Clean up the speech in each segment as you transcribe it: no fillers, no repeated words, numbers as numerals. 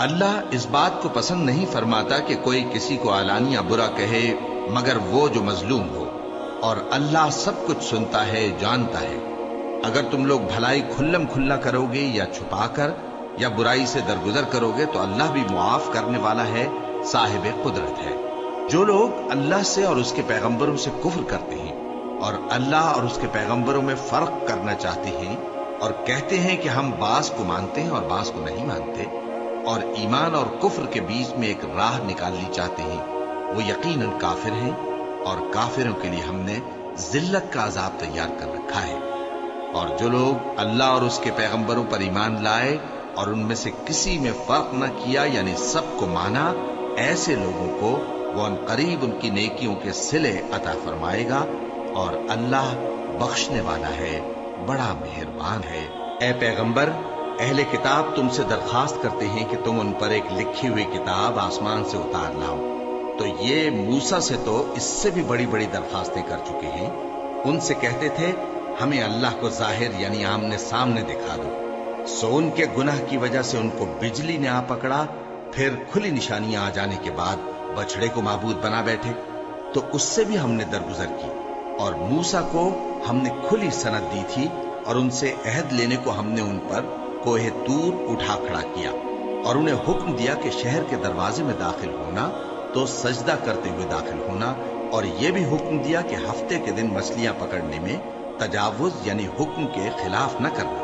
اللہ اس بات کو پسند نہیں فرماتا کہ کوئی کسی کو علانیہ برا کہے مگر وہ جو مظلوم ہو، اور اللہ سب کچھ سنتا ہے، جانتا ہے۔ اگر تم لوگ بھلائی کھلم کھلا کرو گے یا چھپا کر یا برائی سے درگزر کرو گے تو اللہ بھی معاف کرنے والا ہے، صاحب قدرت ہے۔ جو لوگ اللہ سے اور اس کے پیغمبروں سے کفر کرتے ہیں اور اللہ اور اس کے پیغمبروں میں فرق کرنا چاہتے ہیں اور کہتے ہیں کہ ہم بعض کو مانتے ہیں اور بعض کو نہیں مانتے، اور ایمان اور کفر کے بیچ میں ایک راہ نکالنی چاہتے ہیں، وہ یقیناً کافر ہیں، اور کافروں کے لیے ہم نے ذلت کا عذاب تیار کر رکھا ہے۔ اور جو لوگ اللہ اور اس کے پیغمبروں پر ایمان لائے اور ان میں سے کسی میں فرق نہ کیا، یعنی سب کو مانا، ایسے لوگوں کو وہ عنقریب ان کی نیکیوں کے صلے عطا فرمائے گا، اور اللہ بخشنے والا ہے، بڑا مہربان ہے۔ اے پیغمبر، اہل کتاب تم سے درخواست کرتے ہیں کہ تم ان پر ایک لکھی ہوئی کتاب آسمان سے اتار لاؤ، تو یہ موسیٰ سے تو اس سے بھی بڑی بڑی درخواستیں کر چکے ہیں۔ ان سے کہتے تھے ہمیں اللہ کو ظاہر یعنی آمنے سامنے دکھا دو، سو ان کے گناہ کی وجہ سے ان کو بجلی نے آ پکڑا، پھر کھلی نشانیاں آ جانے کے بعد بچڑے کو معبود بنا بیٹھے، تو اس سے بھی ہم نے درگزر کی۔ اور موسیٰ کو ہم نے کھلی سند دی تھی، اور ان سے عہد لینے کو ہم نے ان پر کوہ طور اٹھا کھڑا کیا، اور انہیں حکم دیا کہ شہر کے دروازے میں داخل ہونا تو سجدہ کرتے ہوئے داخل ہونا، اور یہ بھی حکم دیا کہ ہفتے کے دن مچھلیاں پکڑنے میں تجاوز یعنی حکم کے خلاف نہ کرنا۔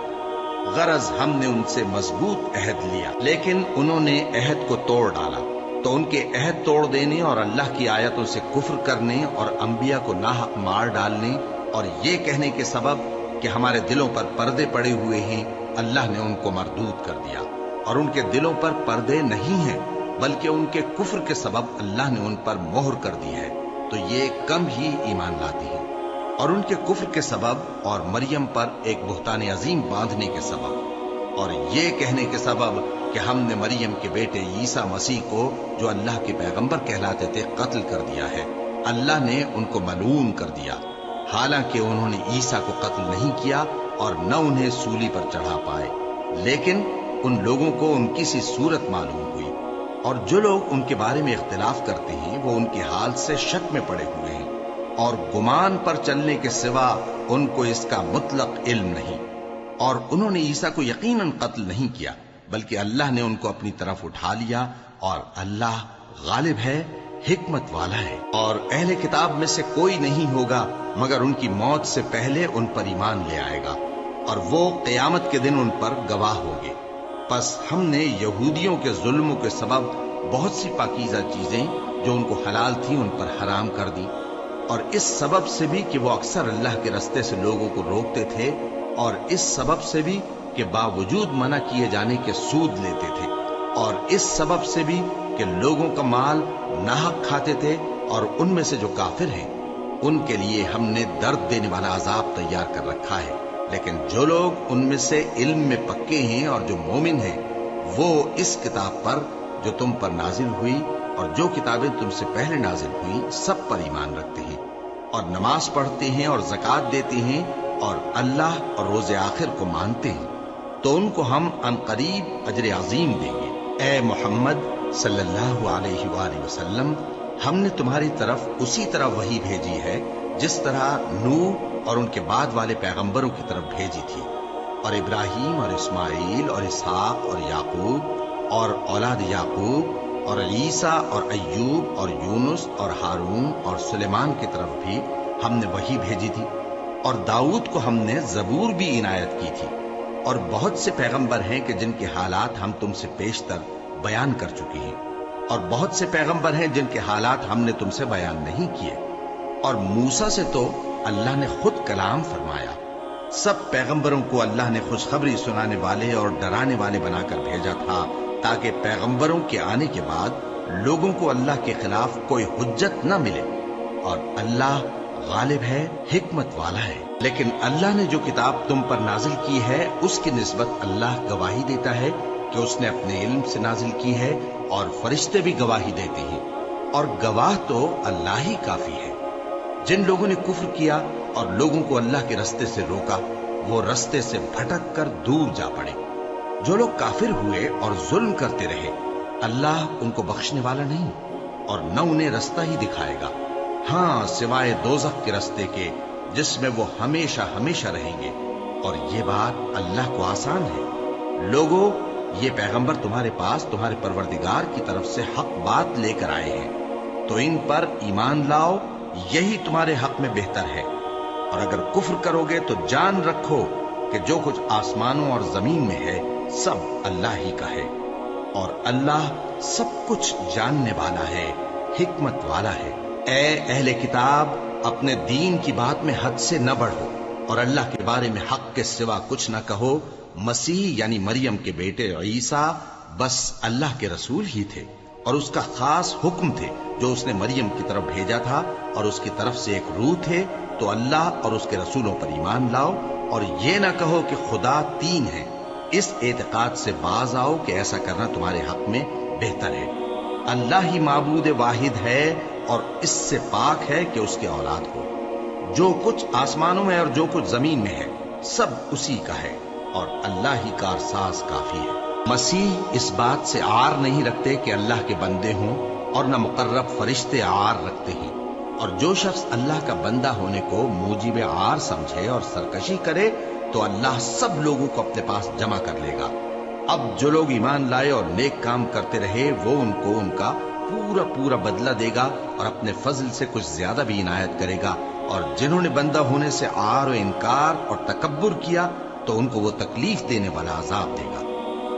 غرض ہم نے ان سے مضبوط عہد لیا، لیکن انہوں نے عہد کو توڑ ڈالا، تو ان کے عہد توڑ دینے اور اللہ کی آیتوں سے کفر کرنے اور انبیاء کو ناحق مار ڈالنے اور یہ کہنے کے سبب کہ ہمارے دلوں پر پردے پڑے ہوئے ہیں، اللہ نے ان کو مردود کر دیا۔ اور ان کے دلوں پر پردے نہیں ہیں، بلکہ ان کے کفر کے سبب اللہ نے ان پر مہر کر دی ہے، تو یہ کم ہی ایمان لاتے ہیں۔ اور ان کے کفر کے سبب اور مریم پر ایک بہتان عظیم باندھنے کے سبب اور یہ کہنے کے سبب کہ ہم نے مریم کے بیٹے عیسیٰ مسیح کو جو اللہ کے پیغمبر کہلاتے تھے قتل کر دیا ہے، اللہ نے ان کو ملعون کر دیا، حالانکہ انہوں نے عیسیٰ کو قتل نہیں کیا اور نہ انہیں سولی پر چڑھا پائے، لیکن ان لوگوں کو ان کی سی صورت معلوم ہوئی۔ اور جو لوگ ان کے بارے میں اختلاف کرتے ہیں وہ ان کے حال سے شک میں پڑے ہوئے ہیں، اور گمان پر چلنے کے سوا ان کو اس کا مطلق علم نہیں۔ اور انہوں نے عیسیٰ کو یقیناً قتل نہیں کیا، بلکہ اللہ نے ان کو اپنی طرف اٹھا لیا، اور اللہ غالب ہے، حکمت والا ہے۔ اور اہل کتاب میں سے کوئی نہیں ہوگا مگر ان کی موت سے پہلے ان پر ایمان لے آئے گا، اور وہ قیامت کے دن ان پر گواہ ہوں گے۔ پس ہم نے یہودیوں کے ظلموں کے سبب بہت سی پاکیزہ چیزیں جو ان کو حلال تھیں ان پر حرام کر دی، اور اس سبب سے بھی کہ وہ اکثر اللہ کے رستے سے لوگوں کو روکتے تھے، اور اس سبب سے بھی کہ باوجود منع کیے جانے کے سود لیتے تھے، اور اس سبب سے بھی کہ لوگوں کا مال ناحق کھاتے تھے، اور ان میں سے جو کافر ہیں ان کے لیے ہم نے درد دینے والا عذاب تیار کر رکھا ہے۔ لیکن جو لوگ ان میں سے علم میں پکے ہیں اور جو مومن ہیں، وہ اس کتاب پر جو تم پر نازل ہوئی اور جو کتابیں تم سے پہلے نازل ہوئیں سب پر ایمان رکھتے ہیں، اور نماز پڑھتے ہیں اور زکوٰۃ دیتے ہیں، اور اللہ اور روز آخر کو مانتے ہیں، تو ان کو ہم عنقریب اجر عظیم دیں گے۔ اے محمد صلی اللہ علیہ وآلہ وسلم، ہم نے تمہاری طرف اسی طرح وحی بھیجی ہے جس طرح نوح اور ان کے بعد والے پیغمبروں کی طرف بھیجی تھی، اور ابراہیم اور اسماعیل اور اسحاق اور یعقوب اور اولاد یعقوب اور عیسیٰ اور ایوب اور یونس اور ہارون اور سلیمان کی طرف بھی ہم نے وحی بھیجی تھی، اور داؤد کو ہم نے زبور بھی عنایت کی تھی، اور بہت سے پیغمبر ہیں کہ جن کے حالات ہم تم سے پیشتر بیان کر چکے ہیں، اور بہت سے پیغمبر ہیں جن کے حالات ہم نے تم سے بیان نہیں کیے۔ اور موسیٰ سے تو اللہ نے خود کلام فرمایا۔ سب پیغمبروں کو اللہ نے خوشخبری سنانے والے اور ڈرانے والے بنا کر بھیجا تھا، تاکہ پیغمبروں کے آنے کے بعد لوگوں کو اللہ کے خلاف کوئی حجت نہ ملے، اور اللہ غالب ہے، حکمت والا ہے۔ لیکن اللہ نے جو کتاب تم پر نازل کی ہے اس کی نسبت اللہ گواہی دیتا ہے کہ اس نے اپنے علم سے نازل کی ہے، اور فرشتے بھی گواہی دیتے ہیں، اور گواہ تو اللہ ہی کافی ہے۔ جن لوگوں نے کفر کیا اور لوگوں کو اللہ کے رستے سے روکا، وہ رستے سے بھٹک کر دور جا پڑے۔ جو لوگ کافر ہوئے اور ظلم کرتے رہے اللہ ان کو بخشنے والا نہیں اور نہ انہیں رستہ ہی دکھائے گا، ہاں سوائے دوزخ کے رستے کے جس میں وہ ہمیشہ ہمیشہ رہیں گے، اور یہ بات اللہ کو آسان ہے۔ لوگوں، یہ پیغمبر تمہارے پاس تمہارے پروردگار کی طرف سے حق بات لے کر آئے ہیں، تو ان پر ایمان لاؤ، یہی تمہارے حق میں بہتر ہے، اور اگر کفر کرو گے تو جان رکھو کہ جو کچھ آسمانوں اور زمین میں ہے سب اللہ ہی کا ہے، اور اللہ سب کچھ جاننے والا ہے، حکمت والا ہے۔ اے اہل کتاب، اپنے دین کی بات میں حد سے نہ بڑھو اور اللہ کے بارے میں حق کے سوا کچھ نہ کہو۔ مسیح یعنی مریم کے بیٹے عیسیٰ بس اللہ کے رسول ہی تھے اور اس کا خاص حکم تھے جو اس نے مریم کی طرف بھیجا تھا، اور اس کی طرف سے ایک روح تھے، تو اللہ اور اس کے رسولوں پر ایمان لاؤ، اور یہ نہ کہو کہ خدا تین ہے۔ اس اعتقاد سے باز آؤ کہ ایسا کرنا تمہارے حق میں بہتر ہے۔ اللہ ہی معبود واحد ہے اور اس سے پاک ہے کہ اس کی اولاد ہو۔ جو کچھ آسمانوں میں اور جو کچھ زمین میں ہے سب اسی کا ہے، اور اللہ ہی کارساز کافی ہے۔ مسیح اس بات سے عار نہیں رکھتے کہ اللہ کے بندے ہوں، اور نہ مقرب فرشتے عار رکھتے ہیں، اور جو شخص اللہ کا بندہ ہونے کو موجب عار سمجھے اور سرکشی کرے تو اللہ سب لوگوں کو اپنے پاس جمع کر لے گا۔ اب جو لوگ ایمان لائے اور نیک کام کرتے رہے وہ ان کو ان کا پورا پورا بدلہ دے گا اور اپنے فضل سے کچھ زیادہ بھی عنایت کرے گا، اور جنہوں نے بندہ ہونے سے عار و انکار اور تکبر کیا تو ان کو وہ تکلیف دینے والا عذاب دے گا،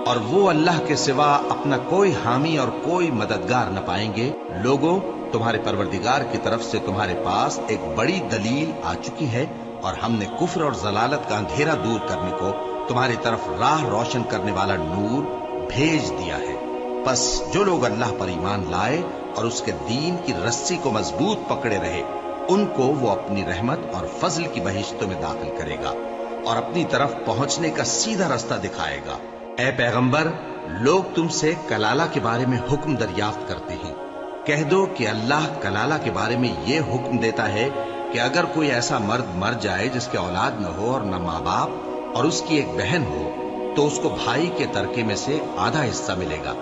اور وہ اللہ کے سوا اپنا کوئی حامی اور کوئی مددگار نہ پائیں گے۔ لوگوں، تمہارے پروردگار کی طرف سے تمہارے پاس ایک بڑی دلیل آ چکی ہے، اور ہم نے کفر اور ضلالت کا اندھیرا دور کرنے کو تمہاری طرف راہ روشن کرنے والا نور بھیج دیا ہے۔ پس جو لوگ اللہ پر ایمان لائے اور اس کے دین کی رسی کو مضبوط پکڑے رہے ان کو وہ اپنی رحمت اور فضل کی بہشتوں میں داخل کرے گا اور اپنی طرف پہنچنے کا سیدھا رستہ دکھائے گا۔ اے پیغمبر، لوگ تم سے کلالہ کے بارے میں حکم دریافت کرتے ہیں، کہہ دو کہ اللہ کلالہ کے بارے میں یہ حکم دیتا ہے کہ اگر کوئی ایسا مرد مر جائے جس کے اولاد نہ ہو اور نہ ماں باپ اور اس کی ایک بہن ہو تو اس کو بھائی کے ترکے میں سے آدھا حصہ ملے گا،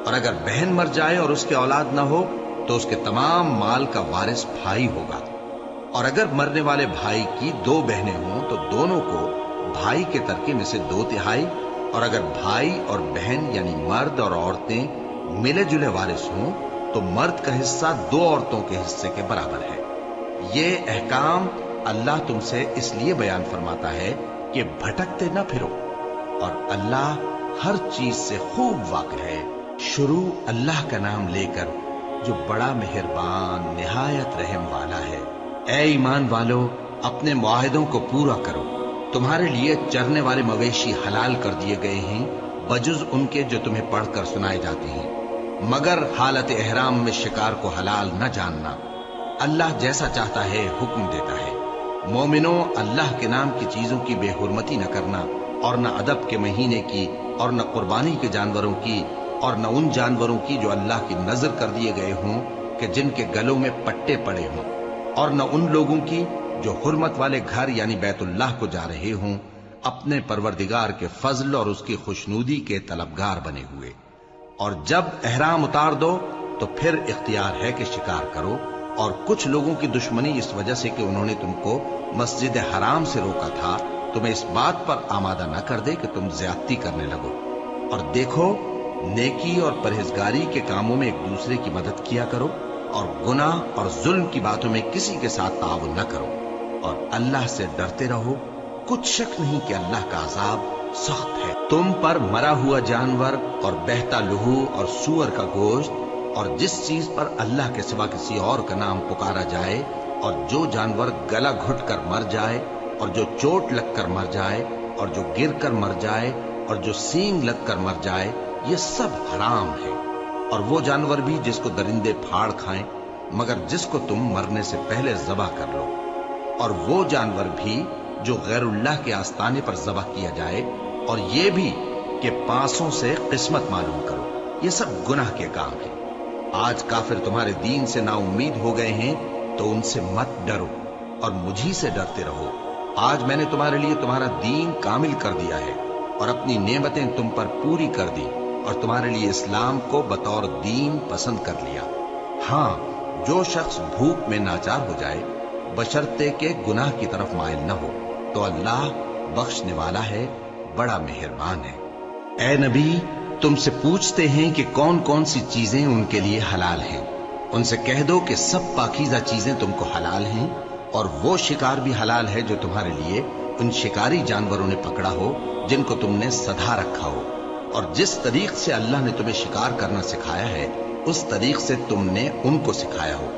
اور اگر بہن مر جائے اور اس کے اولاد نہ ہو تو اس کے تمام مال کا وارث بھائی ہوگا، اور اگر مرنے والے بھائی کی دو بہنیں ہوں تو دونوں کو بھائی کے ترکے میں سے 2/3، اور اگر بھائی اور بہن یعنی مرد اور عورتیں ملے جلے وارث ہوں تو مرد کا حصہ 2 عورتوں کے حصے کے برابر ہے۔ یہ احکام اللہ تم سے اس لیے بیان فرماتا ہے کہ بھٹکتے نہ پھرو، اور اللہ ہر چیز سے خوب واقف ہے۔ شروع اللہ کا نام لے کر جو بڑا مہربان نہایت رحم والا ہے۔ اے ایمان والو، اپنے معاہدوں کو پورا کرو۔ تمہارے لیے چرنے والے مویشی حلال کر دیے گئے ہیں بجز ان کے جو تمہیں پڑھ کر سنائے جاتے ہیں، مگر حالت احرام میں شکار کو حلال نہ جاننا۔ اللہ جیسا چاہتا ہے حکم دیتا ہے۔ مومنوں، اللہ کے نام کی چیزوں کی بے حرمتی نہ کرنا، اور نہ ادب کے مہینے کی، اور نہ قربانی کے جانوروں کی، اور نہ ان جانوروں کی جو اللہ کی نذر کر دیے گئے ہوں کہ جن کے گلوں میں پٹے پڑے ہوں، اور نہ ان لوگوں کی جو حرمت والے گھر یعنی بیت اللہ کو جا رہے ہوں اپنے پروردگار کے فضل اور اس کی خوشنودی کے طلبگار بنے ہوئے۔ اور جب احرام اتار دو تو پھر اختیار ہے کہ شکار کرو، اور کچھ لوگوں کی دشمنی اس وجہ سے کہ انہوں نے تم کو مسجد حرام سے روکا تھا تمہیں اس بات پر آمادہ نہ کر دے کہ تم زیادتی کرنے لگو۔ اور دیکھو، نیکی اور پرہیزگاری کے کاموں میں ایک دوسرے کی مدد کیا کرو، اور گناہ اور ظلم کی باتوں میں کسی کے ساتھ تعاون نہ کرو، اور اللہ سے ڈرتے رہو۔ کچھ شک نہیں کہ اللہ کا عذاب سخت ہے۔ تم پر مرا ہوا جانور اور بہتا لہو اور سور کا گوشت اور جس چیز پر اللہ کے سوا کسی اور کا نام پکارا جائے، اور جو جانور گلا گھٹ کر مر جائے، اور جو چوٹ لگ کر مر جائے، اور جو گر کر مر جائے، اور جو سینگ لگ کر مر جائے، یہ سب حرام ہے۔ اور وہ جانور بھی جس کو درندے پھاڑ کھائیں، مگر جس کو تم مرنے سے پہلے ذبح کر لو، اور وہ جانور بھی جو غیر اللہ کے آستانے پر ذبح کیا جائے، اور یہ بھی کہ پانسوں سے قسمت معلوم کرو، یہ سب گناہ کے کام ہیں۔ آج کافر تمہارے دین سے نا امید ہو گئے ہیں تو ان سے مت ڈرو اور مجھی سے ڈرتے رہو۔ آج میں نے تمہارے لیے تمہارا دین کامل کر دیا ہے، اور اپنی نعمتیں تم پر پوری کر دی اور تمہارے لیے اسلام کو بطور دین پسند کر لیا۔ ہاں، جو شخص بھوک میں ناچار ہو جائے بشرطے کہ گناہ کی طرف مائل نہ ہو تو اللہ بخشنے والا ہے، بڑا مہربان ہے۔ اے نبی، تم سے پوچھتے ہیں کہ کون کون سی چیزیں ان کے لیے حلال ہیں۔ ان سے کہہ دو کہ سب پاکیزہ چیزیں تم کو حلال ہیں، اور وہ شکار بھی حلال ہے جو تمہارے لیے ان شکاری جانوروں نے پکڑا ہو جن کو تم نے سدھا رکھا ہو، اور جس طریق سے اللہ نے تمہیں شکار کرنا سکھایا ہے اس طریق سے تم نے ان کو سکھایا ہو۔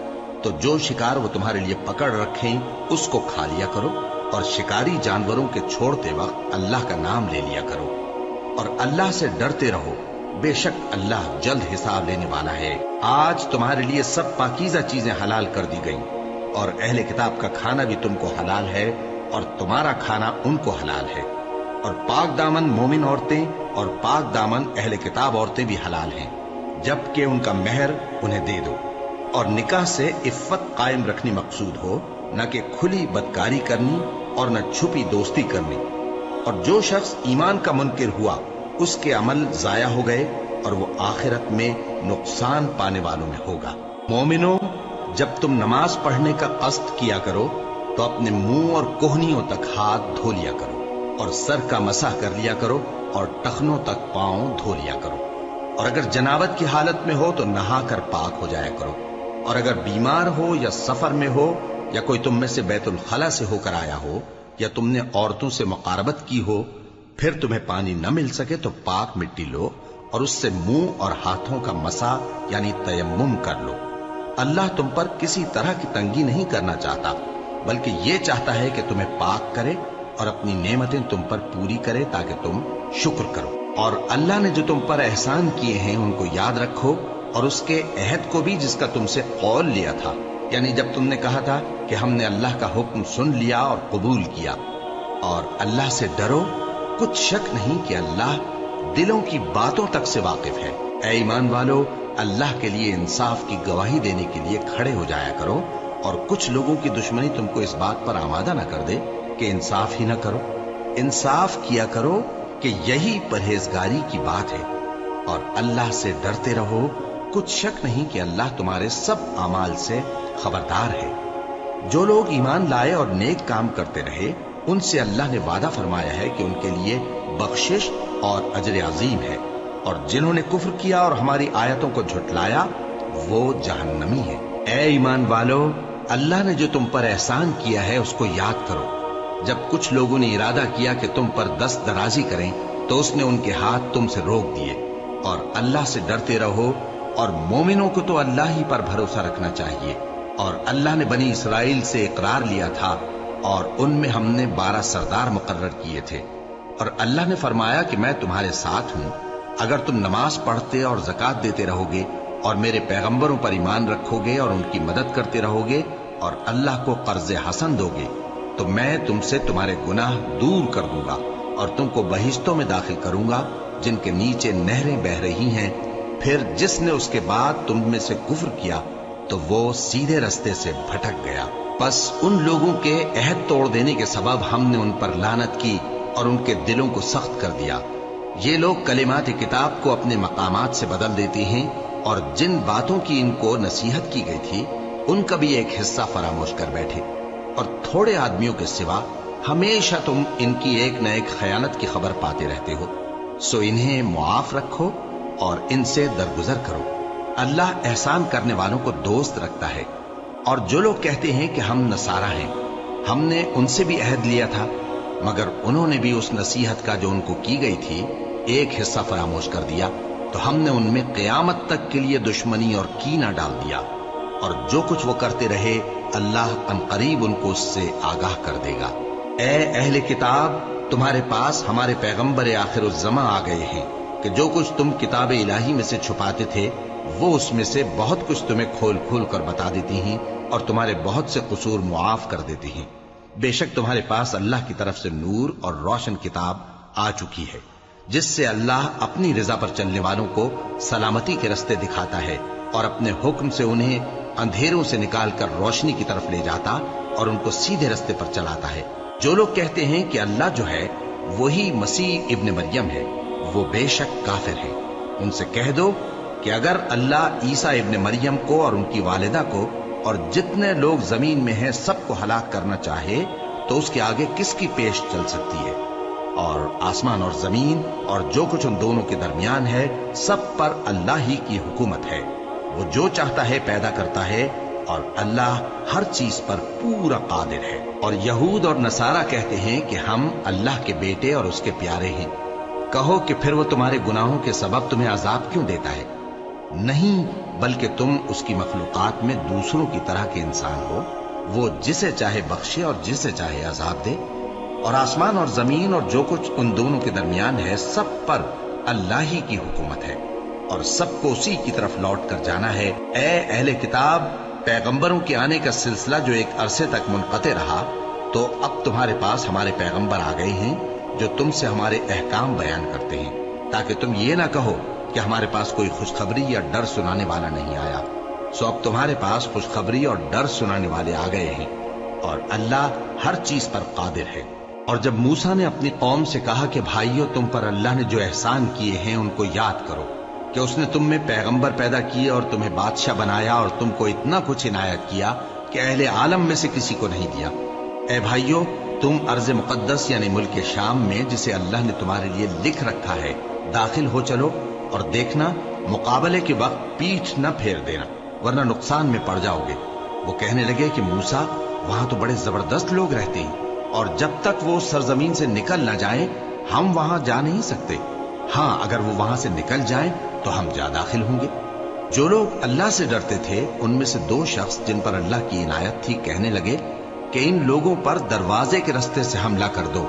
تو جو شکار وہ تمہارے لیے پکڑ رکھیں اس کو کھا لیا کرو، اور شکاری جانوروں کے چھوڑتے وقت اللہ کا نام لے لیا کرو، اور اللہ سے ڈرتے رہو، بے شک اللہ جلد حساب لینے والا ہے۔ آج تمہارے لیے سب پاکیزہ چیزیں حلال کر دی گئیں، اور اہل کتاب کا کھانا بھی تم کو حلال ہے اور تمہارا کھانا ان کو حلال ہے، اور پاک دامن مومن عورتیں اور پاک دامن اہل کتاب عورتیں بھی حلال ہیں، جبکہ ان کا مہر انہیں دے دو، اور نکاح سے عفت قائم رکھنی مقصود ہو، نہ کہ کھلی بدکاری کرنی اور نہ چھپی دوستی کرنی۔ اور جو شخص ایمان کا منکر ہوا اس کے عمل ضائع ہو گئے اور وہ آخرت میں نقصان پانے والوں میں ہوگا۔ مومنوں، جب تم نماز پڑھنے کا قصد کیا کرو تو اپنے منہ اور کوہنیوں تک ہاتھ دھو لیا کرو، اور سر کا مسح کر لیا کرو، اور ٹخنوں تک پاؤں دھو لیا کرو، اور اگر جنابت کی حالت میں ہو تو نہا کر پاک ہو جایا کرو، اور اگر بیمار ہو یا سفر میں ہو یا کوئی تم میں سے بیت الخلا سے ہو کر آیا ہو یا تم نے عورتوں سے مقاربت کی ہو، پھر تمہیں پانی نہ مل سکے تو پاک مٹی لو اور اس سے منہ اور ہاتھوں کا مسح یعنی تیمم کر لو۔ اللہ تم پر کسی طرح کی تنگی نہیں کرنا چاہتا، بلکہ یہ چاہتا ہے کہ تمہیں پاک کرے اور اپنی نعمتیں تم پر پوری کرے تاکہ تم شکر کرو۔ اور اللہ نے جو تم پر احسان کیے ہیں ان کو یاد رکھو، اور اس کے عہد کو بھی جس کا تم سے قول لیا تھا، یعنی جب تم نے کہا تھا کہ ہم نے اللہ کا حکم سن لیا اور قبول کیا۔ اور اللہ سے ڈرو، کچھ شک نہیں کہ اللہ دلوں کی باتوں تک سے واقف ہے۔ اے ایمان والو، اللہ کے لیے انصاف کی گواہی دینے کے لیے کھڑے ہو جایا کرو، اور کچھ لوگوں کی دشمنی تم کو اس بات پر آمادہ نہ کر دے کہ انصاف ہی نہ کرو۔ انصاف کیا کرو کہ یہی پرہیزگاری کی بات ہے، اور اللہ سے ڈرتے رہو، کچھ شک نہیں کہ اللہ تمہارے سب اعمال سے خبردار ہے۔ جو لوگ ایمان لائے اور نیک کام کرتے رہے ان سے اللہ نے وعدہ فرمایا ہے کہ ان کے لیے بخشش اور اجر عظیم ہے، اور جنہوں نے کفر کیا اور ہماری آیتوں کو جھٹلایا وہ جہنمی ہے۔ اے ایمان والو، اللہ نے جو تم پر احسان کیا ہے اس کو یاد کرو۔ جب کچھ لوگوں نے ارادہ کیا کہ تم پر دست درازی کریں تو اس نے ان کے ہاتھ تم سے روک دیے، اور اللہ سے ڈرتے رہو، اور مومنوں کو تو اللہ ہی پر بھروسہ رکھنا چاہیے۔ اور اللہ نے بنی اسرائیل سے اقرار لیا تھا اور ان میں ہم نے 12 سردار مقرر کیے تھے، اور اللہ نے فرمایا کہ میں تمہارے ساتھ ہوں اگر تم نماز پڑھتے اور زکوٰۃ دیتے رہو گے اور میرے پیغمبروں پر ایمان رکھو گے اور ان کی مدد کرتے رہو گے اور اللہ کو قرض حسن دو گے تو میں تم سے تمہارے گناہ دور کر دوں گا اور تم کو بہشتوں میں داخل کروں گا جن کے نیچے نہریں بہ رہی ہیں۔ پھر جس نے اس کے بعد تم میں سے کفر کیا تو وہ سیدھے رستے سے بھٹک گیا۔ پس ان لوگوں کے عہد توڑ دینے کے سبب ہم نے ان پر لعنت کی اور ان کے دلوں کو سخت کر دیا۔ یہ لوگ کلمات کتاب کو اپنے مقامات سے بدل دیتے ہیں، اور جن باتوں کی ان کو نصیحت کی گئی تھی ان کا بھی ایک حصہ فراموش کر بیٹھے، اور تھوڑے آدمیوں کے سوا ہمیشہ تم ان کی ایک نہ ایک خیانت کی خبر پاتے رہتے ہو، سو انہیں معاف رکھو اور ان سے درگزر کرو۔ اللہ احسان کرنے والوں کو دوست رکھتا ہے۔ اور جو لوگ کہتے ہیں کہ ہم نصارہ ہیں، ہم نے ان سے بھی عہد لیا تھا، مگر انہوں نے بھی اس نصیحت کا جو ان کو کی گئی تھی ایک حصہ فراموش کر دیا، تو ہم نے ان میں قیامت تک کے لیے دشمنی اور کینہ ڈال دیا، اور جو کچھ وہ کرتے رہے اللہ عنقریب ان کو اس سے آگاہ کر دے گا۔ اے اہل کتاب، تمہارے پاس ہمارے پیغمبر آخر الزماں آ گئے ہیں کہ جو کچھ تم کتاب الہی میں سے چھپاتے تھے وہ اس میں سے بہت کچھ تمہیں کھول کھول کر بتا دیتی ہیں اور تمہارے بہت سے قصور معاف کر دیتی ہیں۔ بے شک تمہارے پاس اللہ کی طرف سے نور اور روشن کتاب آ چکی ہے، جس سے اللہ اپنی رضا پر چلنے والوں کو سلامتی کے رستے دکھاتا ہے اور اپنے حکم سے انہیں اندھیروں سے نکال کر روشنی کی طرف لے جاتا اور ان کو سیدھے رستے پر چلاتا ہے۔ جو لوگ کہتے ہیں کہ اللہ جو ہے وہی مسیح ابن مریم ہے، وہ بے شک کافر ہیں۔ ان سے کہہ دو کہ اگر اللہ عیسیٰ ابن مریم کو اور ان کی والدہ کو اور جتنے لوگ زمین میں ہیں سب کو ہلاک کرنا چاہے تو اس کے آگے کس کی پیش چل سکتی ہے؟ اور آسمان اور زمین اور جو کچھ ان دونوں کے درمیان ہے سب پر اللہ ہی کی حکومت ہے۔ وہ جو چاہتا ہے پیدا کرتا ہے، اور اللہ ہر چیز پر پورا قادر ہے۔ اور یہود اور نصارہ کہتے ہیں کہ ہم اللہ کے بیٹے اور اس کے پیارے ہیں۔ کہو کہ پھر وہ تمہارے گناہوں کے سبب تمہیں عذاب کیوں دیتا ہے؟ نہیں، بلکہ تم اس کی مخلوقات میں دوسروں کی طرح کے انسان ہو۔ وہ جسے چاہے بخشے اور جسے چاہے عذاب دے۔ اور آسمان اور زمین اور جو کچھ ان دونوں کے درمیان ہے سب پر اللہ ہی کی حکومت ہے، اور سب کو اسی کی طرف لوٹ کر جانا ہے۔ اے اہل کتاب، پیغمبروں کے آنے کا سلسلہ جو ایک عرصے تک منقطع رہا، تو اب تمہارے پاس ہمارے پیغمبر آ گئے ہیں جو تم سے ہمارے احکام بیان کرتے ہیں، تاکہ تم یہ نہ کہو کہ ہمارے پاس کوئی خوشخبری یا ڈر سنانے والا نہیں آیا۔ سو اب تمہارے پاس خوشخبری اور ڈر سنانے والے آ گئے ہیں، اور اللہ ہر چیز پر قادر ہے۔ اور جب موسیٰ نے اپنی قوم سے کہا کہ بھائیو، تم پر اللہ نے جو احسان کیے ہیں ان کو یاد کرو، کہ اس نے تم میں پیغمبر پیدا کیے اور تمہیں بادشاہ بنایا اور تم کو اتنا کچھ عنایت کیا کہ اہل عالم میں سے کسی کو نہیں دیا۔ اے بھائیو، تم ارض مقدس یعنی ملک شام میں، جسے اللہ نے تمہارے لیے لکھ رکھا ہے، داخل ہو چلو، اور دیکھنا مقابلے کے وقت پیٹھ نہ پھیر دینا، ورنہ نقصان میں پڑ جاؤ گے۔ وہ کہنے لگے کہ موسیٰ، وہاں تو بڑے زبردست لوگ رہتے ہیں، اور جب تک وہ سرزمین سے نکل نہ جائیں ہم وہاں جا نہیں سکتے۔ ہاں، اگر وہ وہاں سے نکل جائیں تو ہم جا داخل ہوں گے۔ جو لوگ اللہ سے ڈرتے تھے ان میں سے دو شخص جن پر اللہ کی عنایت تھی کہنے لگے کہ ان لوگوں پر دروازے کے رستے سے حملہ کر دو،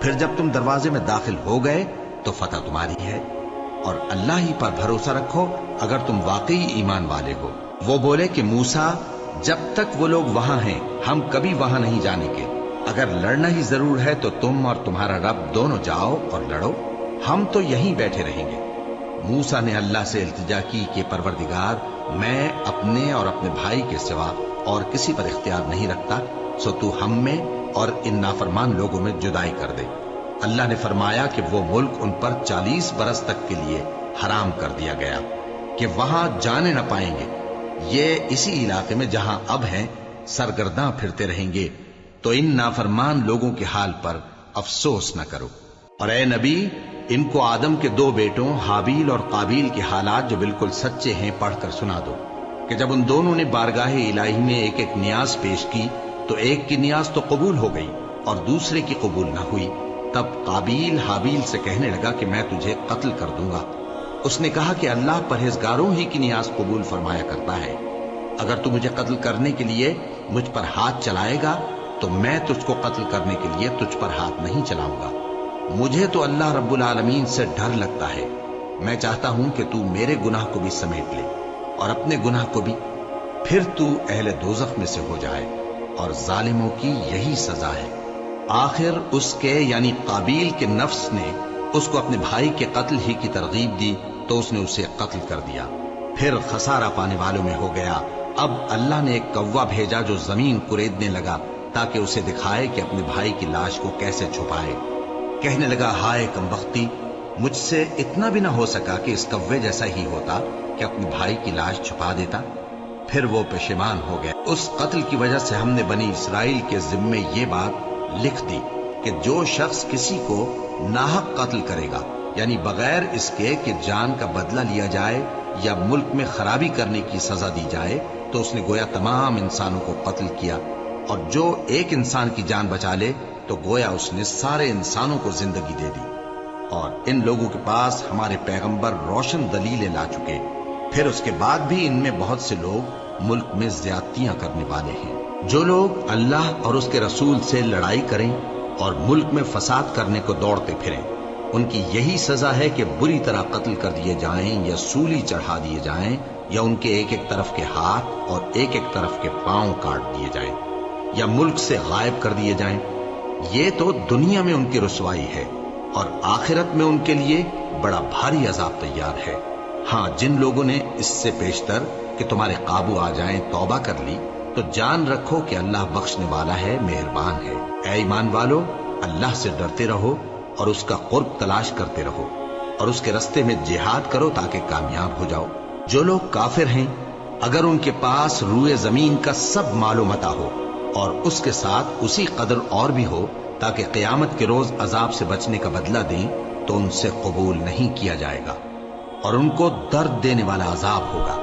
پھر جب تم دروازے میں داخل ہو گئے تو فتح تمہاری ہے، اور اللہ ہی پر بھروسہ رکھو اگر تم واقعی ایمان والے ہو۔ وہ بولے کہ موسیٰ، جب تک وہ لوگ وہاں ہیں ہم کبھی وہاں نہیں جانے کے، اگر لڑنا ہی ضرور ہے تو تم اور تمہارا رب دونوں جاؤ اور لڑو، ہم تو یہیں بیٹھے رہیں گے۔ موسیٰ نے اللہ سے التجا کی کہ پروردگار، میں اپنے اور اپنے بھائی کے سوا اور کسی پر اختیار نہیں رکھتا، سو تو ہم میں اور ان نافرمان لوگوں میں جدائی کر دے۔ اللہ نے فرمایا کہ وہ ملک ان پر 40 برس تک کے لیے حرام کر دیا گیا کہ وہاں جانے نہ پائیں گے۔ یہ اسی علاقے میں جہاں اب ہیں سرگرداں پھرتے رہیں گے، تو ان نافرمان لوگوں کے حال پر افسوس نہ کرو۔ اور اے نبی، ان کو آدم کے دو بیٹوں حابیل اور قابیل کے حالات جو بالکل سچے ہیں پڑھ کر سنا دو، کہ جب ان دونوں نے بارگاہ الہی میں ایک ایک نیاز پیش کی تو ایک کی نیاز تو قبول ہو گئی اور دوسرے کی قبول نہ ہوئی۔ تب قابیل حابیل سے کہنے لگا کہ میں تجھے قتل کر دوں گا۔ اس نے کہا کہ اللہ پرہیزگاروں ہی کی نیاز قبول فرمایا کرتا ہے، اگر تو مجھے قتل کرنے کے لیے مجھ پر ہاتھ چلائے گا تو میں تجھ کو قتل کرنے کے لیے تجھ پر ہاتھ نہیں چلاؤں گا۔ مجھے تو اللہ رب العالمین سے ڈر لگتا ہے، میں چاہتا ہوں کہ تو میرے گناہ کو بھی سمیٹ لے اور اپنے گناہ کو بھی، پھر تو اہل دوزخ میں سے ہو جائے، اور ظالموں کی یہی سزا ہے۔ آخر اس کے یعنی قابیل کے نفس نے اس کو اپنے بھائی کے قتل ہی کی ترغیب دی تو اس نے اسے قتل کر دیا، پھر خسارہ پانے والوں میں ہو گیا۔ اب اللہ نے ایک کوا بھیجا جو زمین کریدنے لگا تاکہ اسے دکھائے کہ اپنے بھائی کی لاش کو کیسے چھپائے۔ کہنے لگا، ہائے کم بختی، مجھ سے اتنا بھی نہ ہو سکا کہ اس کوے جیسا ہی ہوتا کہ اپنے بھائی کی لاش چھپا دیتا۔ پھر وہ پشیمان ہو گیا۔ اس قتل کی وجہ سے ہم نے بنی اسرائیل کے ذمے یہ بات لکھ دی کہ جو شخص کسی کو ناحق قتل کرے گا، یعنی بغیر اس کے کہ جان کا بدلہ لیا جائے یا ملک میں خرابی کرنے کی سزا دی جائے، تو اس نے گویا تمام انسانوں کو قتل کیا، اور جو ایک انسان کی جان بچا لے تو گویا اس نے سارے انسانوں کو زندگی دے دی۔ اور ان لوگوں کے پاس ہمارے پیغمبر روشن دلیلیں لا چکے، پھر اس کے بعد بھی ان میں بہت سے لوگ ملک میں زیادتیاں کرنے والے ہیں۔ جو لوگ اللہ اور اس کے رسول سے لڑائی کریں اور ملک میں فساد کرنے کو دوڑتے پھریں، ان کی یہی سزا ہے کہ بری طرح قتل کر دیے جائیں یا سولی چڑھا دیے جائیں، یا ان کے ایک ایک طرف کے ہاتھ اور ایک ایک طرف کے پاؤں کاٹ دیے جائیں، یا ملک سے غائب کر دیے جائیں۔ یہ تو دنیا میں ان کی رسوائی ہے، اور آخرت میں ان کے لیے بڑا بھاری عذاب تیار ہے۔ ہاں، جن لوگوں نے اس سے پیشتر کہ تمہارے قابو آ جائیں توبہ کر لی، تو جان رکھو کہ اللہ بخشنے والا ہے، مہربان ہے۔ اے ایمان والو، اللہ سے ڈرتے رہو اور اس کا قرب تلاش کرتے رہو اور اس کے رستے میں جہاد کرو تاکہ کامیاب ہو جاؤ۔ جو لوگ کافر ہیں اگر ان کے پاس روئے زمین کا سب مال و متاع ہو اور اس کے ساتھ اسی قدر اور بھی ہو تاکہ قیامت کے روز عذاب سے بچنے کا بدلہ دیں تو ان سے قبول نہیں کیا جائے گا اور ان کو درد دینے والا عذاب ہوگا۔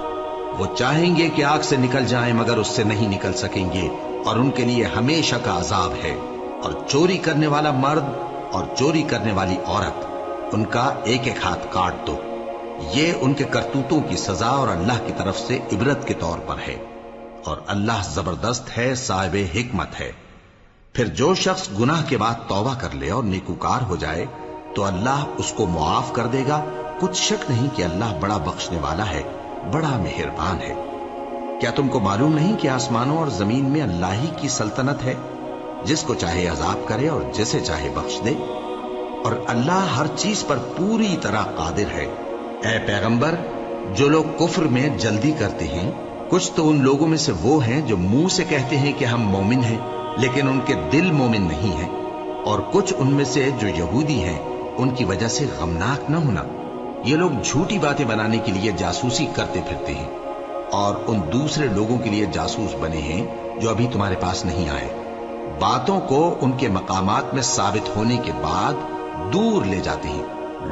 وہ چاہیں گے کہ آگ سے نکل جائیں مگر اس سے نہیں نکل سکیں گے اور ان کے لیے ہمیشہ کا عذاب ہے۔ اور چوری کرنے والا مرد اور چوری کرنے والی عورت ان کا ایک ایک ہاتھ کاٹ دو، یہ ان کے کرتوتوں کی سزا اور اللہ کی طرف سے عبرت کے طور پر ہے، اور اللہ زبردست ہے، صاحب حکمت ہے۔ پھر جو شخص گناہ کے بعد توبہ کر لے اور نیکوکار ہو جائے تو اللہ اس کو معاف کر دے گا۔ کچھ شک نہیں کہ اللہ بڑا بخشنے والا ہے، بڑا مہربان ہے۔ کیا تم کو معلوم نہیں کہ آسمانوں اور زمین میں اللہ ہی کی سلطنت ہے، جس کو چاہے عذاب کرے اور جسے چاہے بخش دے، اور اللہ ہر چیز پر پوری طرح قادر ہے۔ اے پیغمبر، جو لوگ کفر میں جلدی کرتے ہیں کچھ تو ان لوگوں میں سے وہ ہیں جو منہ سے کہتے ہیں کہ ہم مومن ہیں لیکن ان کے دل مومن نہیں ہیں، اور کچھ ان میں سے جو یہودی ہیں ان کی وجہ سے غمناک نہ ہونا۔ یہ لوگ جھوٹی باتیں بنانے کے لیے جاسوسی کرتے پھرتے ہیں اور ان دوسرے لوگوں کے لیے جاسوس بنے ہیں جو ابھی تمہارے پاس نہیں آئے، باتوں کو ان کے مقامات میں ثابت ہونے کے بعد دور لے جاتے ہیں۔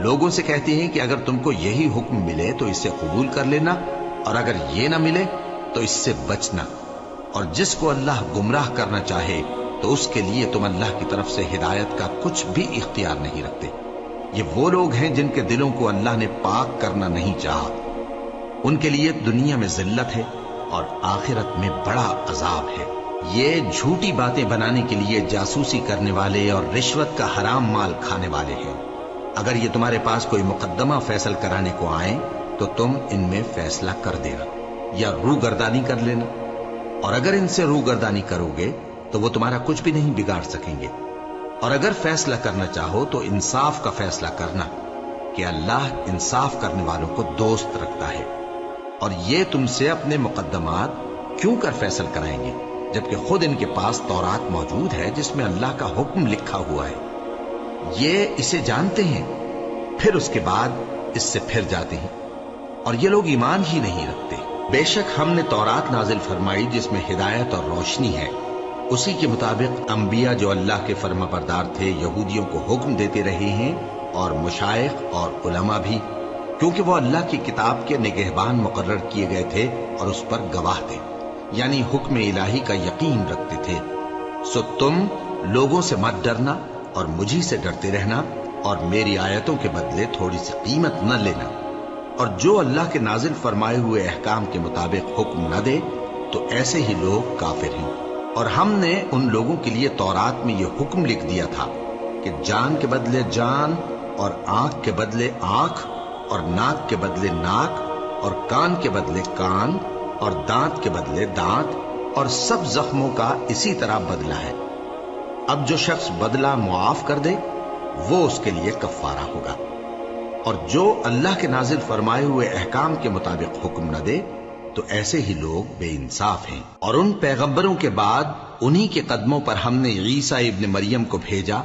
لوگوں سے کہتے ہیں کہ اگر تم کو یہی حکم ملے تو اسے قبول کر لینا، اور اگر یہ نہ ملے تو اس سے بچنا، اور جس کو اللہ گمراہ کرنا چاہے تو اس کے لیے تم اللہ کی طرف سے ہدایت کا کچھ بھی اختیار نہیں رکھتے۔ یہ وہ لوگ ہیں جن کے دلوں کو اللہ نے پاک کرنا نہیں چاہا، ان کے لیے دنیا میں ذلت ہے اور آخرت میں بڑا عذاب ہے۔ یہ جھوٹی باتیں بنانے کے لیے جاسوسی کرنے والے اور رشوت کا حرام مال کھانے والے ہیں۔ اگر یہ تمہارے پاس کوئی مقدمہ فیصل کرانے کو آئیں تو تم ان میں فیصلہ کر دینا یا روگردانی کر لینا، اور اگر ان سے روگردانی کرو گے تو وہ تمہارا کچھ بھی نہیں بگاڑ سکیں گے۔ اور اگر فیصلہ کرنا چاہو تو انصاف کا فیصلہ کرنا کہ اللہ انصاف کرنے والوں کو دوست رکھتا ہے۔ اور یہ تم سے اپنے مقدمات کیوں کر فیصل کرائیں گے جبکہ خود ان کے پاس تورات موجود ہے جس میں اللہ کا حکم لکھا ہوا ہے۔ یہ اسے جانتے ہیں پھر اس کے بعد اس سے پھر جاتے ہیں، اور یہ لوگ ایمان ہی نہیں رکھتے۔ بے شک ہم نے تورات نازل فرمائی جس میں ہدایت اور روشنی ہے، اسی کے مطابق انبیاء جو اللہ کے فرما بردار تھے یہودیوں کو حکم دیتے رہے ہیں، اور مشائخ اور علماء بھی، کیونکہ وہ اللہ کی کتاب کے نگہبان مقرر کیے گئے تھے اور اس پر گواہ تھے، یعنی حکم الہی کا یقین رکھتے تھے۔ سو تم لوگوں سے مت ڈرنا اور مجھی سے ڈرتے رہنا، اور میری آیتوں کے بدلے تھوڑی سی قیمت نہ لینا، اور جو اللہ کے نازل فرمائے ہوئے احکام کے مطابق حکم نہ دے تو ایسے ہی لوگ کافر ہیں۔ اور ہم نے ان لوگوں کے لیے تورات میں یہ حکم لکھ دیا تھا کہ جان کے بدلے جان، اور آنکھ کے بدلے آنکھ، اور ناک کے بدلے ناک، اور کان کے بدلے کان، اور دانت کے بدلے دانت، اور سب زخموں کا اسی طرح بدلہ ہے۔ اب جو شخص بدلہ معاف کر دے وہ اس کے لیے کفارہ ہوگا، اور جو اللہ کے نازل فرمائے ہوئے احکام کے مطابق حکم نہ دے تو ایسے ہی لوگ بے انصاف ہیں۔ اور ان پیغمبروں کے بعد انہی کے قدموں پر ہم نے عیسیٰ ابن مریم کو بھیجا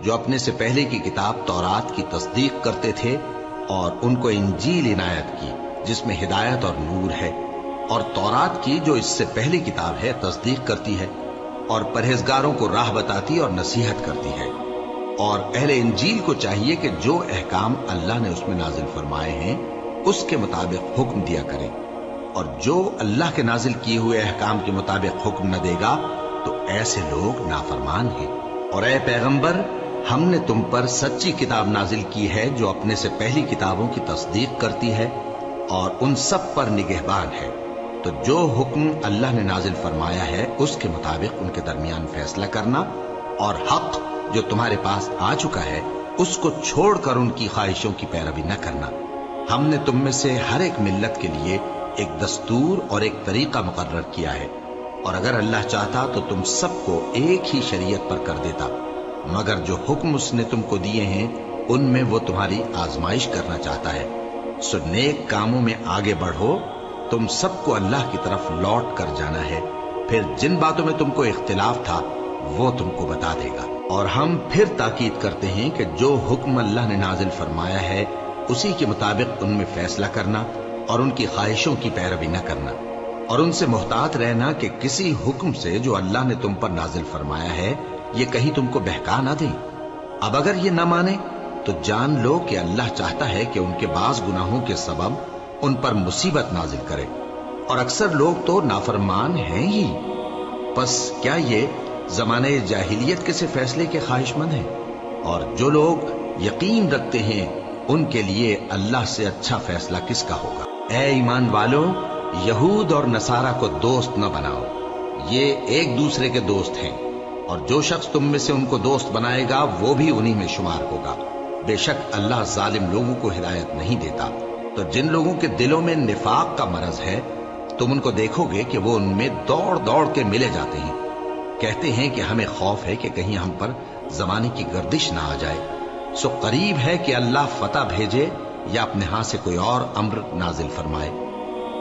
جو اپنے سے پہلے کی کتاب تورات کی تصدیق کرتے تھے، اور ان کو انجیل عنایت کی جس میں ہدایت اور نور ہے، اور تورات کی جو اس سے پہلی کتاب ہے تصدیق کرتی ہے، اور پرہیزگاروں کو راہ بتاتی اور نصیحت کرتی ہے۔ اور اہل انجیل کو چاہیے کہ جو احکام اللہ نے اس میں نازل فرمائے ہیں اس کے مطابق حکم دیا کریں، اور جو اللہ کے نازل کیے ہوئے احکام کے مطابق حکم نہ دے گا تو ایسے لوگ نافرمان ہیں۔ اور اے پیغمبر، ہم نے تم پر سچی کتاب نازل کی ہے جو اپنے سے پہلی کتابوں کی تصدیق کرتی ہے اور ان سب پر نگہبان ہے۔ تو جو حکم اللہ نے نازل فرمایا ہے اس کے مطابق ان کے درمیان فیصلہ کرنا، اور حق جو تمہارے پاس آ چکا ہے اس کو چھوڑ کر ان کی خواہشوں کی پیروی نہ کرنا۔ ہم نے تم میں سے ہر ایک ملت کے لیے ایک دستور اور ایک طریقہ مقرر کیا ہے، اور اگر اللہ چاہتا تو تم سب کو ایک ہی شریعت پر کر دیتا، مگر جو حکم اس نے تم کو دیے ہیں ان میں وہ تمہاری آزمائش کرنا چاہتا ہے۔ سو نیک کاموں میں آگے بڑھو، تم سب کو اللہ کی طرف لوٹ کر جانا ہے، پھر جن باتوں میں تم کو اختلاف تھا وہ تم کو بتا دے گا۔ اور ہم پھر تاکید کرتے ہیں کہ جو حکم اللہ نے نازل فرمایا ہے اسی کے مطابق ان میں فیصلہ کرنا اور ان کی خواہشوں کی پیروی نہ کرنا، اور ان سے محتاط رہنا کہ کسی حکم سے جو اللہ نے تم پر نازل فرمایا ہے یہ کہیں تم کو بہکا نہ دیں۔ اب اگر یہ نہ مانے تو جان لو کہ اللہ چاہتا ہے کہ ان کے بعض گناہوں کے سبب ان پر مصیبت نازل کرے، اور اکثر لوگ تو نافرمان ہیں ہی۔ پس کیا یہ زمانے جاہلیت کے سے فیصلے کے خواہش مند ہیں؟ اور جو لوگ یقین رکھتے ہیں ان کے لیے اللہ سے اچھا فیصلہ کس کا ہوگا؟ اے ایمان والو، یہود اور نصارہ کو دوست نہ بناؤ، یہ ایک دوسرے کے دوست ہیں، اور جو شخص تم میں سے ان کو دوست بنائے گا وہ بھی انہی میں شمار ہوگا۔ بے شک اللہ ظالم لوگوں کو ہدایت نہیں دیتا۔ تو جن لوگوں کے دلوں میں نفاق کا مرض ہے تم ان کو دیکھو گے کہ وہ ان میں دوڑ دوڑ کے ملے جاتے ہیں، کہتے ہیں کہ ہمیں خوف ہے کہ کہیں ہم پر زمانے کی گردش نہ آ جائے، سو قریب ہے کہ اللہ فتح بھیجے یا اپنے ہاں سے کوئی اور امر نازل فرمائے۔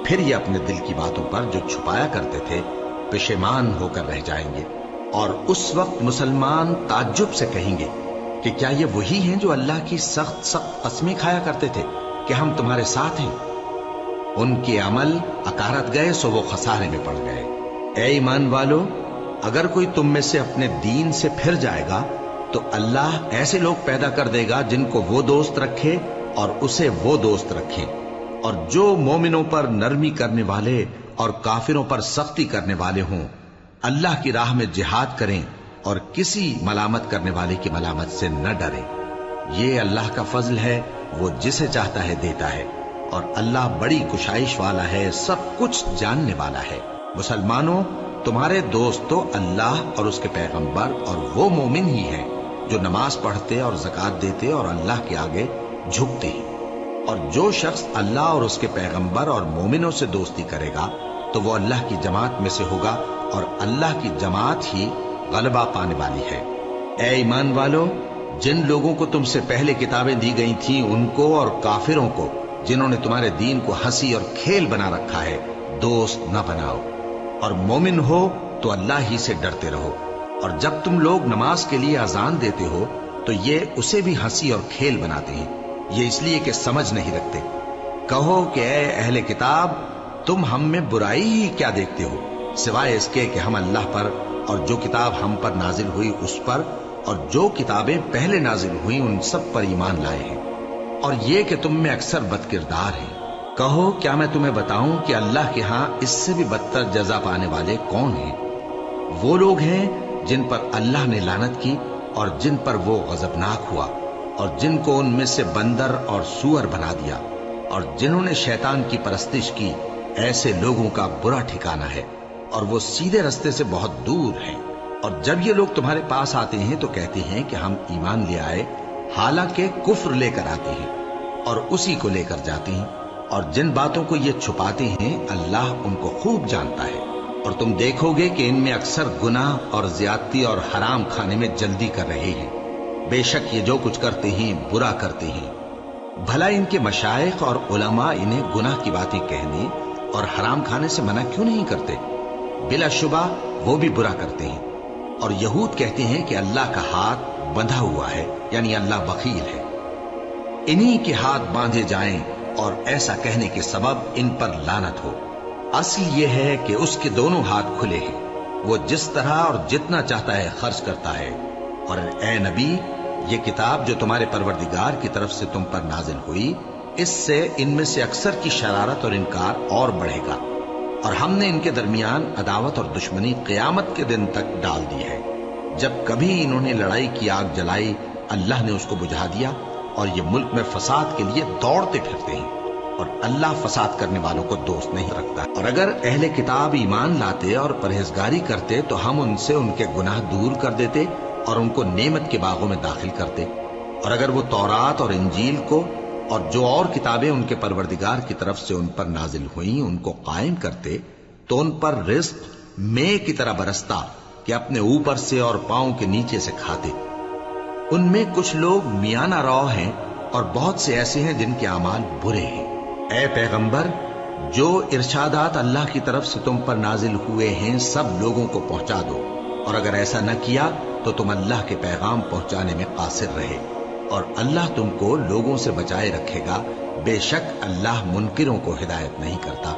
پھر یہ اپنے دل کی باتوں پر جو چھپایا کرتے تھے پشیمان ہو کر رہ جائیں گے، اور اس وقت مسلمان تعجب سے کہیں گے کہ کیا یہ وہی ہیں جو اللہ کی سخت سخت قسمیں کھایا کرتے تھے کہ ہم تمہارے ساتھ ہیں؟ ان کے عمل اکارت گئے سو وہ خسارے میں پڑ گئے۔ اے ایمان والو، اگر کوئی تم میں سے اپنے دین سے پھر جائے گا تو اللہ ایسے لوگ پیدا کر دے گا جن کو وہ دوست رکھے اور اسے وہ دوست رکھیں، اور جو مومنوں پر نرمی کرنے والے اور کافروں پر سختی کرنے والے ہوں، اللہ کی راہ میں جہاد کریں اور کسی ملامت کرنے والے کی ملامت سے نہ ڈریں۔ یہ اللہ کا فضل ہے، وہ جسے چاہتا ہے دیتا ہے، اور اللہ بڑی کشائش والا ہے، سب کچھ جاننے والا ہے۔ مسلمانوں، تمہارے دوست تو اللہ اور اس کے پیغمبر اور وہ مومن ہی ہیں جو نماز پڑھتے اور زکوٰۃ دیتے اور اللہ کے آگے جھکتے ہیں۔ اور جو شخص اللہ اور اس کے پیغمبر اور مومنوں سے دوستی کرے گا تو وہ اللہ کی جماعت میں سے ہوگا، اور اللہ کی جماعت ہی غلبہ پانے والی ہے۔ اے ایمان والو، جن لوگوں کو تم سے پہلے کتابیں دی گئی تھیں ان کو اور کافروں کو جنہوں نے تمہارے دین کو ہنسی اور کھیل بنا رکھا ہے دوست نہ بناؤ، اور مومن ہو تو اللہ ہی سے ڈرتے رہو۔ اور جب تم لوگ نماز کے لیے اذان دیتے ہو تو یہ اسے بھی ہنسی اور کھیل بناتے ہیں، یہ اس لیے کہ سمجھ نہیں رکھتے۔ کہو کہ اے اہل کتاب، تم ہم میں برائی ہی کیا دیکھتے ہو، سوائے اس کے کہ ہم اللہ پر اور جو کتاب ہم پر نازل ہوئی اس پر اور جو کتابیں پہلے نازل ہوئیں ان سب پر ایمان لائے ہیں، اور یہ کہ تم میں اکثر بد کردار ہیں۔ کہو کیا میں تمہیں بتاؤں کہ اللہ کے ہاں اس سے بھی بدتر جزا پانے والے کون ہیں؟ وہ لوگ ہیں جن پر اللہ نے لعنت کی اور جن پر وہ غضبناک ہوا، اور جن کو ان میں سے بندر اور سور بنا دیا، اور جنہوں نے شیطان کی پرستش کی، ایسے لوگوں کا برا ٹھکانہ ہے، اور وہ سیدھے رستے سے بہت دور ہیں۔ اور جب یہ لوگ تمہارے پاس آتے ہیں تو کہتے ہیں کہ ہم ایمان لے آئے، حالانکہ کفر لے کر آتے ہیں اور اسی کو لے کر جاتے ہیں، اور جن باتوں کو یہ چھپاتے ہیں اللہ ان کو خوب جانتا ہے۔ اور تم دیکھو گے کہ ان میں اکثر گناہ اور زیادتی اور حرام کھانے میں جلدی کر رہے ہیں، بے شک یہ جو کچھ کرتے ہیں برا کرتے ہیں۔ بھلا ان کے مشائخ اور علماء انہیں گناہ کی باتیں کہنے اور حرام کھانے سے منع کیوں نہیں کرتے؟ بلا شبہ وہ بھی برا کرتے ہیں۔ اور یہود کہتے ہیں کہ اللہ کا ہاتھ بندھا ہوا ہے، یعنی اللہ بخیل ہے، انہی کے ہاتھ باندھے جائیں، اور ایسا کہنے کے سبب ان پر لعنت ہو۔ اصل یہ ہے کہ اس کے دونوں ہاتھ کھلے ہیں، وہ جس طرح اور جتنا چاہتا ہے خرچ کرتا ہے۔ اور اے نبی، یہ کتاب جو تمہارے پروردگار کی طرف سے تم پر نازل ہوئی، اس سے ان میں سے اکثر کی شرارت اور انکار اور بڑھے گا، اور ہم نے ان کے درمیان عداوت اور دشمنی قیامت کے دن تک ڈال دی ہے۔ جب کبھی انہوں نے لڑائی کی آگ جلائی اللہ نے اس کو بجھا دیا، اور یہ ملک میں فساد کے لیے دوڑتے پھرتے ہیں، اور اللہ فساد کرنے والوں کو دوست نہیں رکھتا۔ اور اگر اہل کتاب ایمان لاتے اور پرہیزگاری کرتے تو ہم ان سے ان کے گناہ دور کر دیتے اور ان کو نعمت کے باغوں میں داخل کرتے۔ اور اگر وہ تورات اور انجیل کو اور جو اور کتابیں ان کے پروردگار کی طرف سے ان پر نازل ہوئیں ان کو قائم کرتے تو ان پر رزق مے کی طرح برستا کہ اپنے اوپر سے اور پاؤں کے نیچے سے کھاتے۔ ان میں کچھ لوگ میانہ رو ہیں اور بہت سے ایسے ہیں جن کے اعمال برے ہیں۔ اے پیغمبر، جو ارشادات اللہ کی طرف سے تم پر نازل ہوئے ہیں سب لوگوں کو پہنچا دو، اور اگر ایسا نہ کیا تو تم اللہ کے پیغام پہنچانے میں قاصر رہے، اور اللہ تم کو لوگوں سے بچائے رکھے گا، بے شک اللہ منکروں کو ہدایت نہیں کرتا۔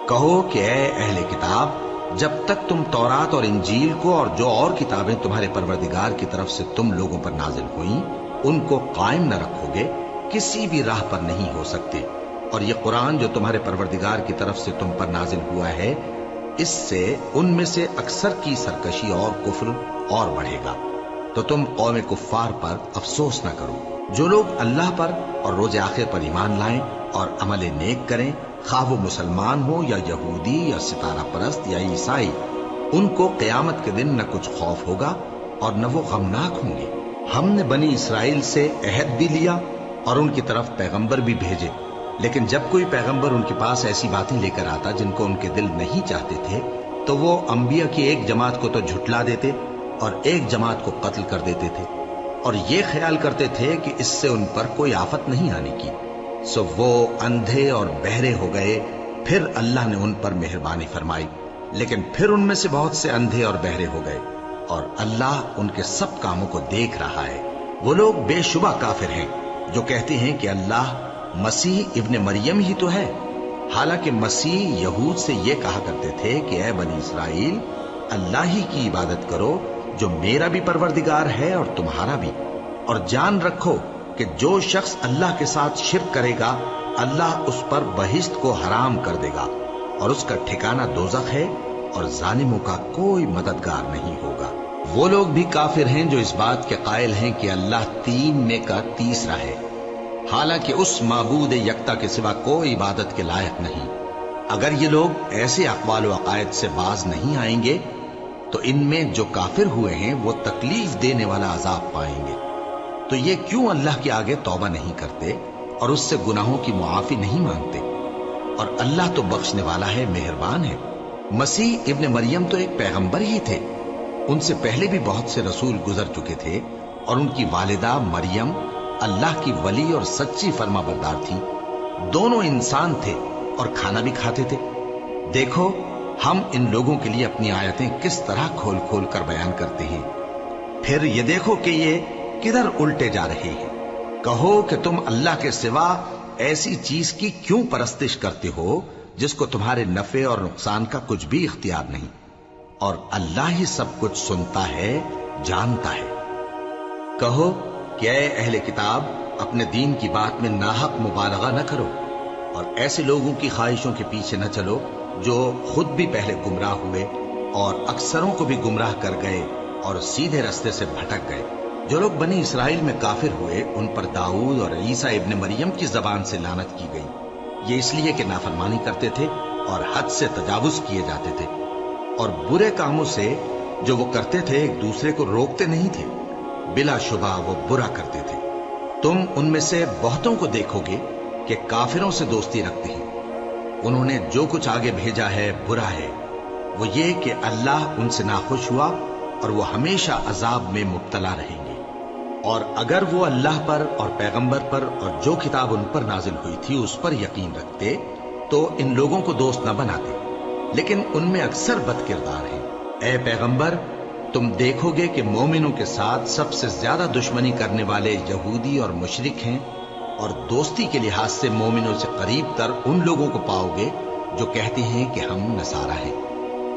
کہو کہ اے اہل کتاب، جب تک تم تورات اور انجیل کو اور جو اور کتابیں تمہارے پروردگار کی طرف سے تم لوگوں پر نازل ہوئیں ان کو قائم نہ رکھو گے، کسی بھی راہ پر نہیں ہو سکتے۔ اور یہ قرآن جو تمہارے پروردگار کی طرف سے تم پر نازل ہوا ہے، اس سے ان میں سے اکثر کی سرکشی اور کفر اور بڑھے گا، تو تم قوم کفار پر افسوس نہ کرو۔ جو لوگ اللہ پر اور روز آخر پر ایمان لائیں اور عمل نیک کریں، خواہ وہ مسلمان ہو یا یہودی یا ستارہ پرست یا عیسائی، ان کو قیامت کے دن نہ کچھ خوف ہوگا اور نہ وہ غمناک ہوں گے۔ ہم نے بنی اسرائیل سے عہد بھی لیا اور ان کی طرف پیغمبر بھی بھیجے، لیکن جب کوئی پیغمبر ان کے پاس ایسی باتیں لے کر آتا جن کو ان کے دل نہیں چاہتے تھے، تو وہ انبیاء کی ایک جماعت کو تو جھٹلا دیتے اور ایک جماعت کو قتل کر دیتے تھے، اور یہ خیال کرتے تھے کہ اس سے ان پر کوئی آفت نہیں آنے کی۔ سو وہ اندھے اور بہرے ہو گئے، پھر اللہ نے ان پر مہربانی فرمائی، لیکن پھر ان میں سے بہت سے اندھے اور بہرے ہو گئے، اور اللہ ان کے سب کاموں کو دیکھ رہا ہے۔ وہ لوگ بے شبہ کافر ہیں جو کہتے ہیں کہ اللہ مسیح ابن مریم ہی تو ہے، حالانکہ مسیح یہود سے یہ کہا کرتے تھے کہ اے بنی اسرائیل، اللہ ہی کی عبادت کرو جو میرا بھی پروردگار ہے اور تمہارا بھی، اور جان رکھو کہ جو شخص اللہ کے ساتھ شرک کرے گا اللہ اس پر بہشت کو حرام کر دے گا، اور اس کا ٹھکانہ دوزخ ہے، اور ظالموں کا کوئی مددگار نہیں ہوگا۔ وہ لوگ بھی کافر ہیں جو اس بات کے قائل ہیں کہ اللہ تین میں کا تیسرا ہے، حالانکہ اس معبود یکتا کے سوا کوئی عبادت کے لائق نہیں۔ اگر یہ لوگ ایسے اقوال و عقائد سے باز نہیں آئیں گے تو ان میں جو کافر ہوئے ہیں وہ تکلیف دینے والا عذاب پائیں گے۔ تو یہ کیوں اللہ کے آگے توبہ نہیں کرتے اور اس سے گناہوں کی معافی نہیں مانگتے؟ اور اللہ تو بخشنے والا ہے، مہربان ہے۔ مسیح ابن مریم تو ایک پیغمبر ہی تھے، ان سے پہلے بھی بہت سے رسول گزر چکے تھے، اور ان کی والدہ مریم اللہ کی ولی اور سچی فرما بردار تھی۔ دونوں انسان تھے اور کھانا بھی کھاتے تھے۔ دیکھو ہم ان لوگوں کے لیے اپنی آیتیں کس طرح کھول کھول کر بیان کرتے ہیں، پھر یہ دیکھو کہ یہ کدھر الٹے جا رہے ہیں۔ کہو کہ تم اللہ کے سوا ایسی چیز کی کیوں پرستش کرتے ہو جس کو تمہارے نفع اور نقصان کا کچھ بھی اختیار نہیں، اور اللہ ہی سب کچھ سنتا ہے، جانتا ہے۔ کہو کہ اے اہل کتاب، اپنے دین کی بات میں ناحق مبالغہ نہ کرو، اور ایسے لوگوں کی خواہشوں کے پیچھے نہ چلو جو خود بھی پہلے گمراہ ہوئے اور اکثروں کو بھی گمراہ کر گئے اور سیدھے رستے سے بھٹک گئے۔ جو لوگ بنی اسرائیل میں کافر ہوئے ان پر داؤد اور عیسیٰ ابن مریم کی زبان سے لعنت کی گئی، یہ اس لیے کہ نافرمانی کرتے تھے اور حد سے تجاوز کیے جاتے تھے، اور برے کاموں سے جو وہ کرتے تھے ایک دوسرے کو روکتے نہیں تھے، بلا شبہ وہ برا کرتے تھے۔ تم ان میں سے بہتوں کو دیکھو گے کہ کافروں سے دوستی رکھتے ہیں، انہوں نے جو کچھ آگے بھیجا ہے برا ہے، وہ یہ کہ اللہ ان سے ناخوش ہوا اور وہ ہمیشہ عذاب میں مبتلا رہیں گے۔ اور اگر وہ اللہ پر اور پیغمبر پر اور جو کتاب ان پر نازل ہوئی تھی اس پر یقین رکھتے تو ان لوگوں کو دوست نہ بناتے، لیکن ان میں اکثر بد کردار ہیں۔ اے پیغمبر، تم دیکھو گے کہ مومنوں کے ساتھ سب سے زیادہ دشمنی کرنے والے یہودی اور مشرک ہیں، اور دوستی کے لحاظ سے مومنوں سے قریب تر ان لوگوں کو پاؤ گے جو کہتے ہیں کہ ہم نصارہ ہیں۔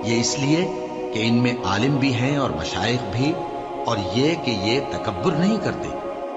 یہ اس لیے کہ ان میں عالم بھی ہیں اور مشائخ بھی، اور یہ کہ یہ تکبر نہیں کرتے۔